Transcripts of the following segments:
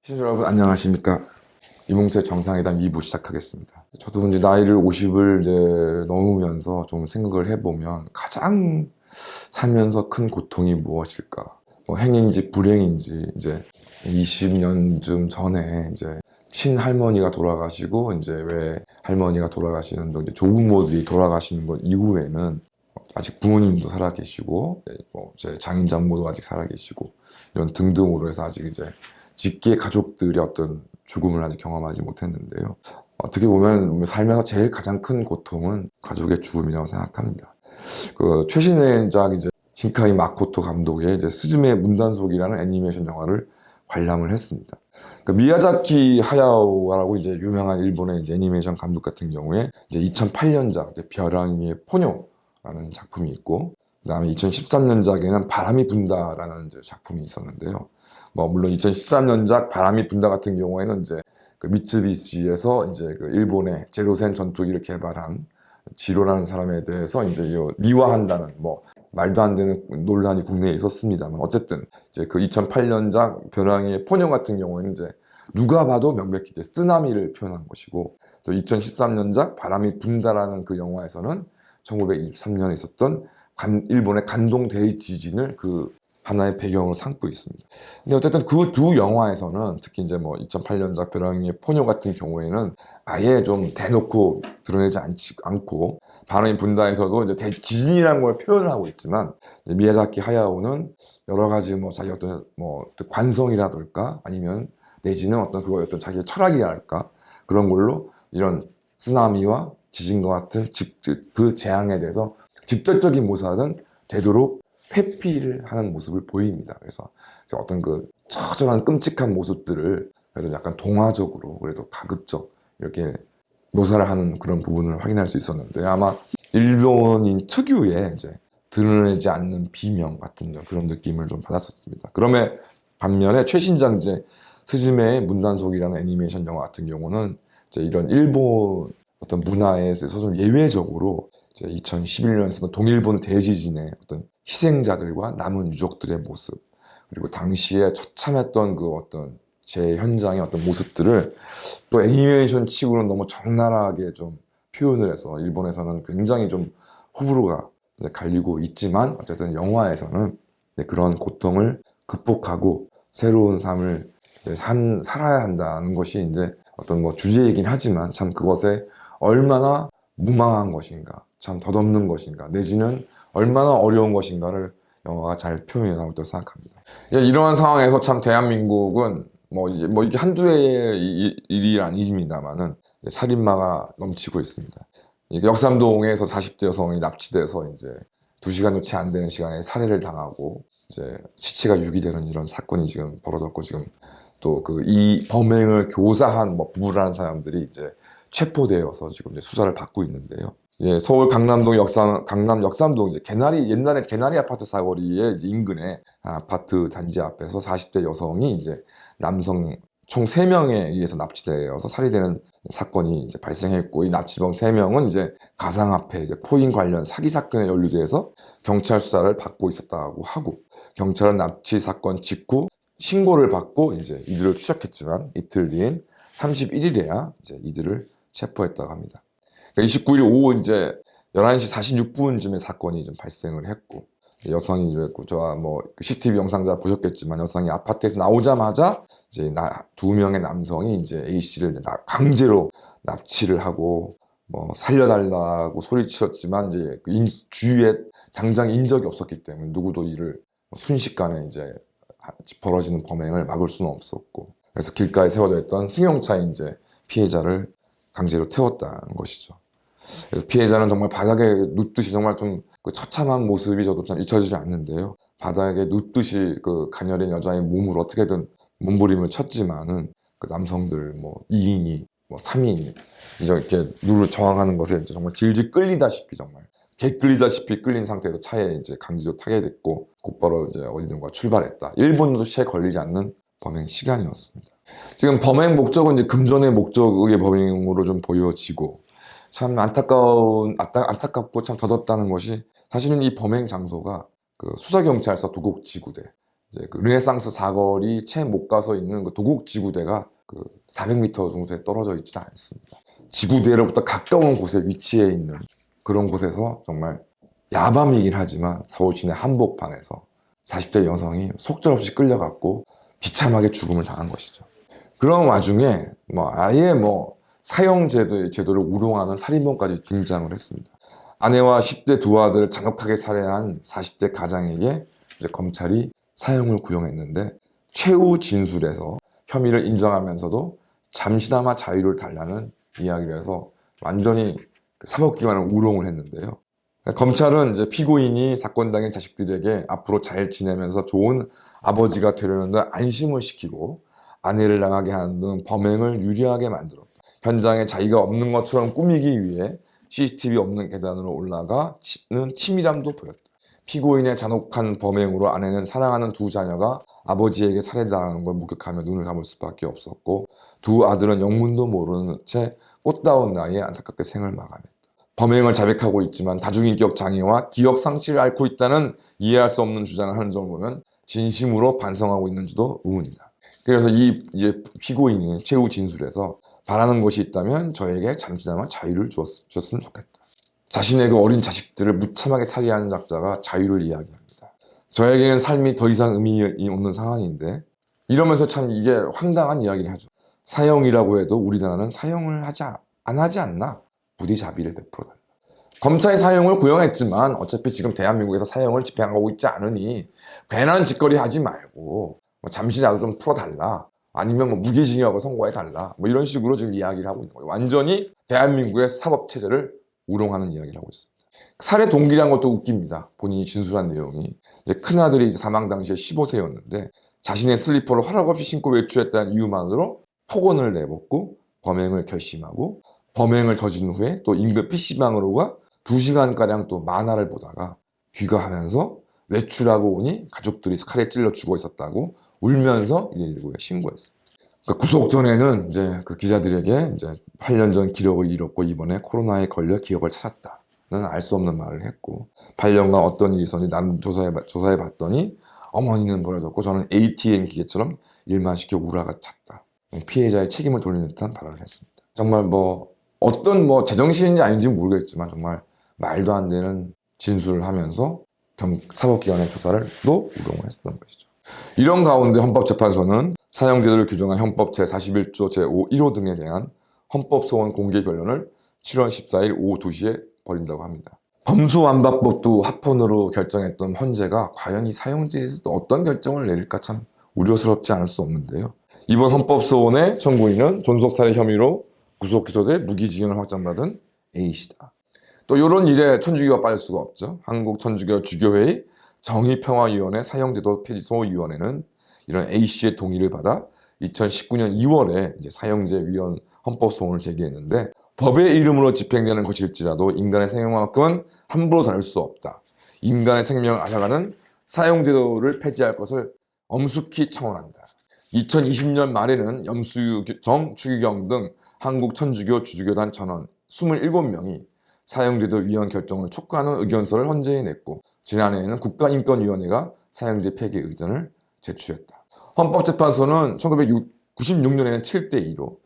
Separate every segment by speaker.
Speaker 1: 시청자 여러분 안녕하십니까. 이몽수의 정상회담 2부 시작하겠습니다. 저도 이제 나이를 50을 이제 넘으면서 좀 생각을 해보면 가장 살면서 큰 고통이 무엇일까? 뭐 행인지 불행인지 이제 20년쯤 전에 이제 친할머니가 돌아가시고 이제 왜 할머니가 돌아가시는 이제 조부모들이 돌아가시는 것 이후에는 아직 부모님도 살아계시고 뭐 제 장인 장모도 아직 살아계시고 이런 등등으로 해서 아직 이제 직계 가족들의 어떤 죽음을 아직 경험하지 못했는데요. 어떻게 보면 살면서 제일 가장 큰 고통은 가족의 죽음이라고 생각합니다. 그 최신의작 이제 신카이 마코토 감독의 이제 스즈메 문단속이라는 애니메이션 영화를 관람을 했습니다. 그 미야자키 하야오라고 이제 유명한 일본의 이제 애니메이션 감독 같은 경우에 이제 2008년작 이제 벼랑이의 포뇨라는 작품이 있고, 그다음에 2013년작에는 바람이 분다라는 이제 작품이 있었는데요. 뭐 물론 2013년작 바람이 분다 같은 경우에는 이제 그 미쯔비시에서 이제 그 일본의 제로센 전투기를 개발한 지로라는 사람에 대해서 이제 미화한다는 뭐 말도 안 되는 논란이 국내에 있었습니다만, 어쨌든 이제 그 2008년작 벼랑이의 포뇨 같은 경우에는 이제 누가 봐도 명백히 이제 쓰나미를 표현한 것이고, 또 2013년작 바람이 분다라는 그 영화에서는 1923년에 있었던 일본의 간동 대지진을 그 하나의 배경으로 삼고 있습니다. 근데 어쨌든 그 두 영화에서는 특히 이제 뭐 2008년작 벼랑이의 포뇨 같은 경우에는 아예 좀 대놓고 드러내지 않고 바람이 분다에서도 이제 대지진이라는 걸 표현을 하고 있지만, 이제 미야자키 하야오는 여러 가지 뭐 자기 어떤 뭐 관성이라든가 아니면 내지는 어떤 그거의 어떤 자기의 철학이랄까 그런 걸로 이런 쓰나미와 지진과 같은 그 재앙에 대해서 직접적인 모습은 되도록 회피를 하는 모습을 보입니다. 그래서 어떤 그 처절한 끔찍한 모습들을 그래도 약간 동화적으로 그래도 가급적 이렇게 묘사를 하는 그런 부분을 확인할 수 있었는데, 아마 일본인 특유의 이제 드러내지 않는 비명 같은 그런 느낌을 좀 받았었습니다. 그러면 반면에 최신작 이제 스즈메의 문단속이라는 애니메이션 영화 같은 경우는 이제 이런 일본 어떤 문화에 있어서 좀 예외적으로 2011년에서 동일본 대지진의 어떤 희생자들과 남은 유족들의 모습, 그리고 당시에 처참했던 그 어떤 제 현장의 어떤 모습들을 또 애니메이션 치고는 너무 적나라하게 좀 표현을 해서 일본에서는 굉장히 좀 호불호가 갈리고 있지만, 어쨌든 영화에서는 그런 고통을 극복하고 새로운 삶을 살아야 한다는 것이 이제 어떤 뭐 주제이긴 하지만, 참 그것에 얼마나 무망한 것인가, 참 덧없는 것인가, 내지는 얼마나 어려운 것인가를 영화가 잘 표현하고 있다고 생각합니다. 이러한 상황에서 참 대한민국은 뭐 이게 한두 해의 일이 아닙니다만은 살인마가 넘치고 있습니다. 역삼동에서 40대 여성이 납치돼서 이제 2시간도 채 안 되는 시간에 살해를 당하고 이제 시체가 유기되는 이런 사건이 지금 벌어졌고, 지금 또 그 이 범행을 교사한 뭐 부부라는 사람들이 이제 체포되어서 지금 이제 수사를 받고 있는데요. 서울 강남동 강남 역삼동 이제 옛날에 개나리 아파트 사거리의 이제 인근에 아파트 단지 앞에서 40대 여성이 이제 남성 총 3명에 의해서 납치되어서 살해되는 사건이 이제 발생했고, 이 납치범 3명은 이제 가상화폐 이제 코인 관련 사기 사건에 연루돼서 경찰 수사를 받고 있었다고 하고, 경찰은 납치 사건 직후 신고를 받고 이제 이들을 추적했지만 이틀 뒤인 31일에야 이제 이들을 체포했다고 합니다. 29일 오후 이제 11시 46분쯤에 사건이 좀 발생을 했고, 여성이 이제 저와 뭐 CCTV 영상 다 보셨겠지만, 여성이 아파트에서 나오자마자 이제 2명의 남성이 이제 A 씨를 강제로 납치를 하고 뭐 살려달라고 소리치렀지만, 이제 그 주위에 당장 인적이 없었기 때문에 누구도 이를 순식간에 이제 벌어지는 범행을 막을 수는 없었고, 그래서 길가에 세워져 있던 승용차에 이제 피해자를 강제로 태웠다는 것이죠. 그래서 피해자는 정말 바닥에 눕듯이 정말 좀 그 처참한 모습이 저도 참 잊혀지지 않는데요. 바닥에 눕듯이 그 가녀린 여자의 몸을 어떻게든 몸부림을 쳤지만은 그 남성들 뭐 2인이 뭐 3인이 이렇게 누를 저항하는 것을 이제 정말 질질 끌리다시피, 정말 개 끌리다시피 끌린 상태에서 차에 이제 강제로 타게 됐고, 곧바로 이제 어디든가 출발했다. 1분도 채 걸리지 않는 범행 시간이었습니다. 지금 범행 목적은 이제 금전의 목적의 범행으로 좀 보여지고, 참 안타깝고 참 더덥다는 것이, 사실은 이 범행 장소가 그 수서경찰서 도곡지구대 이제 그 르네상스 사거리 채 못 가서 있는 그 도곡 지구대가 그 400m 정도에 떨어져 있지는 않습니다. 지구대로부터 가까운 곳에 위치해 있는 그런 곳에서 정말 야밤이긴 하지만 서울 시내 한복판에서 40대 여성이 속절없이 끌려갔고 비참하게 죽음을 당한 것이죠. 그런 와중에 아예 제도를 우롱하는 살인범까지 등장을 했습니다. 아내와 10대 두 아들을 잔혹하게 살해한 40대 가장에게 이제 검찰이 사형을 구형했는데 최후 진술에서 혐의를 인정하면서도 잠시나마 자유를 달라는 이야기를 해서 완전히 사법기관을 우롱을 했는데요. 검찰은 이제 피고인이 사건 당일 자식들에게 앞으로 잘 지내면서 좋은 아버지가 되려는 데 안심을 시키고 아내를 당하게 하는 등 범행을 유리하게 만들었다. 현장에 자기가 없는 것처럼 꾸미기 위해 CCTV 없는 계단으로 올라가는 치밀함도 보였다. 피고인의 잔혹한 범행으로 아내는 사랑하는 두 자녀가 아버지에게 살해당하는 걸 목격하며 눈을 감을 수밖에 없었고 두 아들은 영문도 모르는 채 꽃다운 나이에 안타깝게 생을 마감했다. 범행을 자백하고 있지만 다중인격 장애와 기억 상실을 앓고 있다는 이해할 수 없는 주장을 하는 점을 보면 진심으로 반성하고 있는지도 의문이다. 그래서 이제 피고인은 최후 진술에서 바라는 것이 있다면 저에게 잠시나마 자유를 주셨으면 좋겠다. 자신의 그 어린 자식들을 무참하게 살해하는 작자가 자유를 이야기합니다. 저에게는 삶이 더 이상 의미 없는 상황인데 이러면서 참 이게 황당한 이야기를 하죠. 사형이라고 해도 우리나라는 사형을 안 하지 않나? 부디 자비를 베풀어달라. 검찰이 사형을 구형했지만 어차피 지금 대한민국에서 사형을 집행하고 있지 않으니 괜한 짓거리 하지 말고 잠시라도 좀 풀어달라. 아니면 무기징역을 선고해달라. 이런 식으로 지금 이야기를 하고 있는 거예요. 완전히 대한민국의 사법체제를 우롱하는 이야기를 하고 있습니다. 살해 동기란 것도 웃깁니다. 본인이 진술한 내용이. 큰아들이 사망 당시에 15세였는데 자신의 슬리퍼를 허락 없이 신고 외출했다는 이유만으로 폭언을 내뱉고 범행을 결심하고 범행을 저지른 후에 또 인근 PC방으로 가 2시간가량 또 만화를 보다가 귀가하면서 외출하고 오니 가족들이 칼에 찔러 죽어 있었다고 울면서 119에 신고했습니다. 그러니까 구속 전에는 이제 그 기자들에게 이제 8년 전 기록을 잃었고 이번에 코로나에 걸려 기억을 찾았다는 알 수 없는 말을 했고 8년간 어떤 일이 있었는지 나름 조사해 봤더니 어머니는 버려졌고 저는 ATM 기계처럼 일만 시켜 우라가 찼다. 피해자의 책임을 돌리는 듯한 발언을 했습니다. 정말 어떤 제정신인지 아닌지 모르겠지만 정말 말도 안 되는 진술을 하면서 사법기관의 조사를 또 우롱을 했었던 것이죠. 이런 가운데 헌법재판소는 사형제도를 규정한 헌법 제41조 제5 1호 등에 대한 헌법소원 공개 변론을 7월 14일 오후 2시에 벌인다고 합니다. 검수완박법도 합헌으로 결정했던 헌재가 과연 이 사형제에서 어떤 결정을 내릴까 참 우려스럽지 않을 수 없는데요. 이번 헌법소원의 청구인은 존속살해 혐의로 구속 기소돼 무기징역을 확정받은 A씨다. 또 이런 일에 천주교가 빠질 수가 없죠. 한국천주교 주교회의 정의평화위원회 사형제도 폐지소위원회는 이런 A씨의 동의를 받아 2019년 2월에 이제 사형제 위원 헌법소원을 제기했는데 법의 이름으로 집행되는 것일지라도 인간의 생명만큼은 함부로 다룰 수 없다. 인간의 생명을 앗아가는 사형제도를 폐지할 것을 엄숙히 청원한다. 2020년 말에는 염수정, 추기경 등 한국천주교 주주교단 전원 27명이 사형제도 위헌 결정을 촉구하는 의견서를 헌재에 냈고 지난해에는 국가인권위원회가 사형제 폐기 의견을 제출했다. 헌법재판소는 1996년에는 7대2로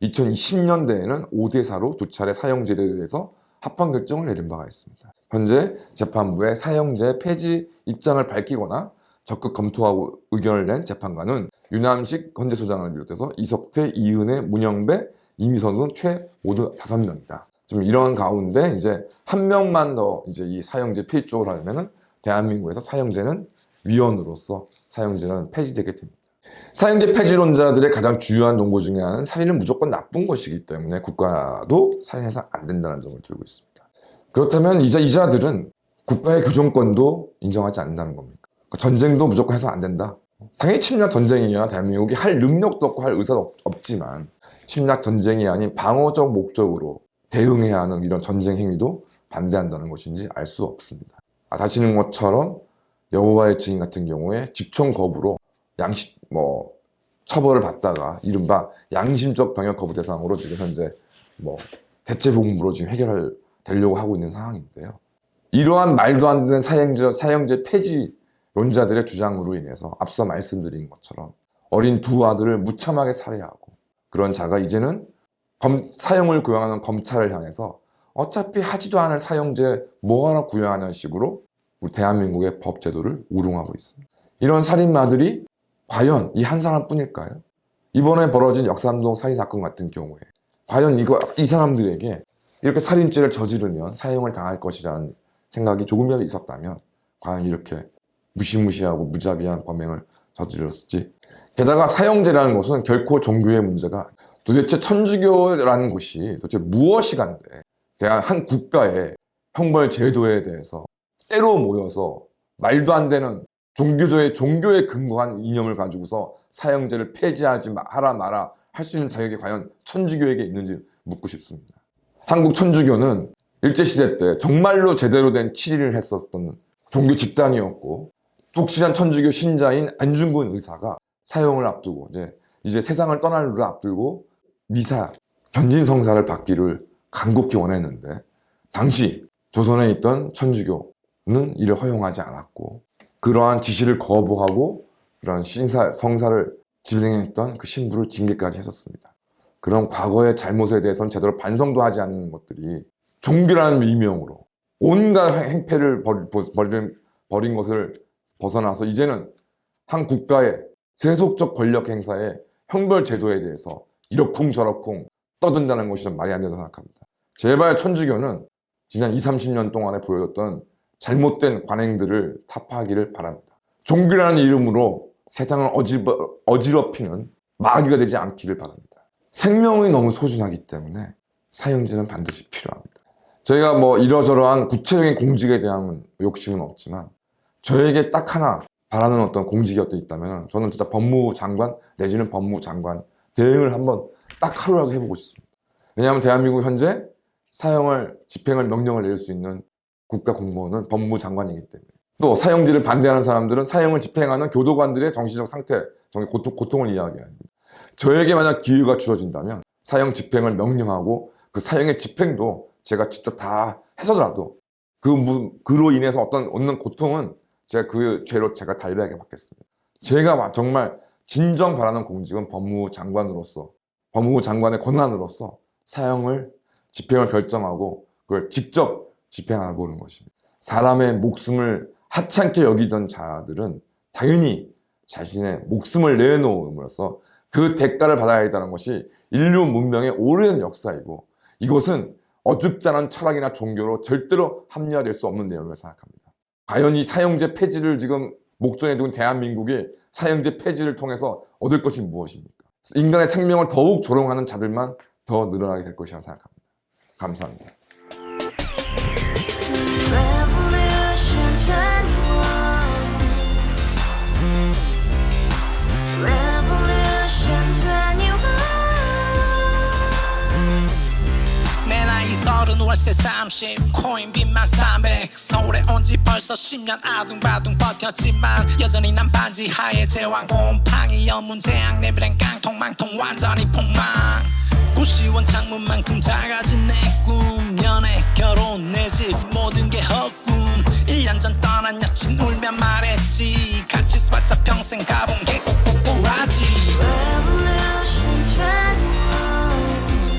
Speaker 1: 2010년대에는 5대4로 두 차례 사형제도에 대해서 합헌 결정을 내린 바가 있습니다. 현재 재판부에 사형제 폐지 입장을 밝히거나 적극 검토하고 의견을 낸 재판관은 유남식 헌재소장을 비롯해서 이석태, 이은혜, 문영배, 이미선 등 최 모두 5명이다. 지금 이런 가운데 이제 한 명만 더 이제 이 사형제 폐지 쪽으로 하면은 대한민국에서 사형제는 위헌으로서 사형제는 폐지되게 됩니다. 사형제 폐지론자들의 가장 주요한 논고 중에 하나는 살인은 무조건 나쁜 것이기 때문에 국가도 살인해서 안 된다는 점을 들고 있습니다. 그렇다면 이자들은 국가의 교정권도 인정하지 않는다는 겁니까? 전쟁도 무조건 해서 안 된다. 당연히 침략 전쟁이야 대한민국이 할 능력도 없고 할 의사도 없지만 침략 전쟁이 아닌 방어적 목적으로 대응해야 하는 이런 전쟁 행위도 반대한다는 것인지 알 수 없습니다. 아시는 것처럼 여호와의 증인 같은 경우에 집총 거부로 처벌을 받다가 이른바 양심적 병역 거부 대상으로 지금 현재 대체복무로 지금 해결되려고 하고 있는 상황인데요. 이러한 말도 안 되는 사형제 폐지 론자들의 주장으로 인해서 앞서 말씀드린 것처럼 어린 두 아들을 무참하게 살해하고, 그런 자가 이제는 사형을 구형하는 검찰을 향해서 어차피 하지도 않을 사형제 뭐하러 구형하는 식으로 우리 대한민국의 법제도를 우롱하고 있습니다. 이런 살인마들이 과연 이 한 사람뿐일까요? 이번에 벌어진 역삼동 살인사건 같은 경우에 과연 이 사람들에게 이렇게 살인죄를 저지르면 사형을 당할 것이라는 생각이 조금이라도 있었다면 과연 이렇게 무시무시하고 무자비한 범행을 저질렀을지. 게다가 사형제라는 것은 결코 종교의 문제가, 도대체 천주교라는 곳이 도대체 무엇이 간데 한 국가의 형벌 제도에 대해서 때로 모여서 말도 안 되는 종교에 근거한 이념을 가지고서 사형제를 폐지하지 하라 마라 할 수 있는 자격이 과연 천주교에게 있는지 묻고 싶습니다. 한국 천주교는 일제시대 때 정말로 제대로 된 치리를 했었던 종교 집단이었고, 독실한 천주교 신자인 안중근 의사가 사형을 앞두고 이제 세상을 떠날 일을 앞두고 미사, 견진성사를 받기를 간곡히 원했는데, 당시 조선에 있던 천주교는 이를 허용하지 않았고, 그러한 지시를 거부하고 그런 성사를 진행했던 그 신부를 징계까지 했었습니다. 그런 과거의 잘못에 대해서는 제대로 반성도 하지 않는 것들이 종교라는 이명으로 온갖 행패를 벌인 것을 벗어나서 이제는 한 국가의 세속적 권력 행사의 형벌 제도에 대해서 이러쿵저러쿵 떠든다는 것이 좀 말이 안 된다고 생각합니다. 제발 천주교는 지난 20-30년 동안에 보여줬던 잘못된 관행들을 타파하기를 바랍니다. 종교라는 이름으로 세상을 어지럽히는 마귀가 되지 않기를 바랍니다. 생명이 너무 소중하기 때문에 사형제는 반드시 필요합니다. 저희가 이러저러한 구체적인 공직에 대한 욕심은 없지만, 저에게 딱 하나 바라는 어떤 공직이 있다면 저는 진짜 법무부 장관 내지는 법무부 장관 대행을 한번 딱 하루라도 해보고 싶습니다. 왜냐하면 대한민국 현재 집행을 명령을 내릴 수 있는 국가 공무원은 법무부 장관이기 때문에, 또 사형제를 반대하는 사람들은 사형을 집행하는 교도관들의 정신적 상태, 고통을 이야기합니다. 저에게 만약 기회가 주어진다면 사형 집행을 명령하고 그 사형의 집행도 제가 직접 다 해서라도 그로 인해서 얻는 고통은 제가 그 죄로 제가 달려야게 받겠습니다. 제가 정말 진정 바라는 공직은 법무부 장관으로서, 법무부 장관의 권한으로서 사형을 집행을 결정하고 그걸 직접 집행하고는 것입니다. 사람의 목숨을 하찮게 여기던 자들은 당연히 자신의 목숨을 내놓음으로써 그 대가를 받아야 한다는 것이 인류 문명의 오랜 역사이고, 이것은 어줍지 않은 철학이나 종교로 절대로 합리화될 수 없는 내용이라고 생각합니다. 과연 이 사형제 폐지를 지금 목전에 둔 대한민국이 사형제 폐지를 통해서 얻을 것이 무엇입니까? 인간의 생명을 더욱 조롱하는 자들만 더 늘어나게 될 것이라고 생각합니다. 감사합니다.
Speaker 2: 월세 30 코인빚만 300 서울에 온지 벌써 10년 아둥바둥 버텼지만 여전히 난 반지 하에 제왕 곰팡이 연문제약 내 미래는 깡통망통 완전히 폭망 고시원 창문만큼 작아진 내 꿈 연애 결혼 내 집 모든 게 헛꿈 1년 전 떠난 여친 울며 말했지 같이 써봤자 평생 가본 게 꼭꼭꼬라지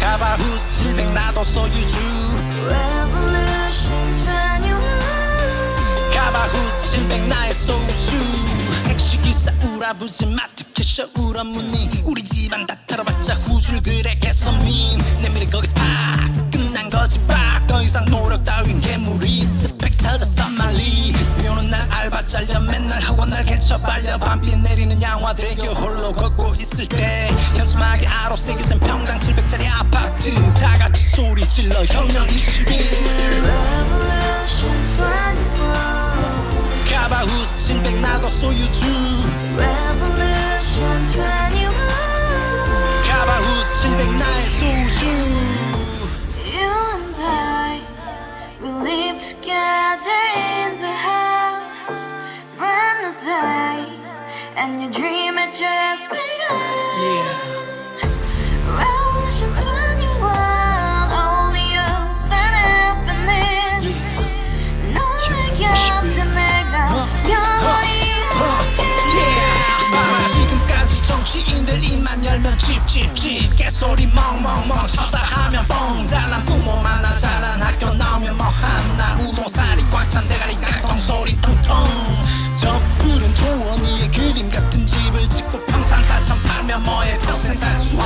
Speaker 2: 가바후스 700 나도 소유주 가바후스 700 나의 소주 택시기사 우라부지 마트 캐셔 울어무니 우리 집안 다 털어봤자 후줄 그래 개선민 내 미래 거기서 팍 끝난 거지 팍 더 이상 노력 따윈 괴물이 스펙 찾았어 말리 비오는 날 알바 잘려 맨날 학원 날 개쳐 발려 밤비 내리는 양화대교 홀로 걷고 있을 때 현수막에 아로 새겨진 평당 700짜리 아파트 다 같이 소리 질러 혁명 21 가바후스 700 나도 소유주 가바후스 700 나의 소주
Speaker 3: Together in the house, brand new day, and your dream had just begun. Revolution 21, only open happiness. 너의 곁에 내가 영원히
Speaker 2: 소리 멍멍멍 쳤다 하면 뻥 잘난 부모 만나 잘난 학교 나오면 뭐 하나 우동살이 꽉 찬 대가리 깡통 소리 텅텅 저 푸른 초원위에 그림 같은 집을 짓고 평상 4천 팔면 뭐해 평생 살 수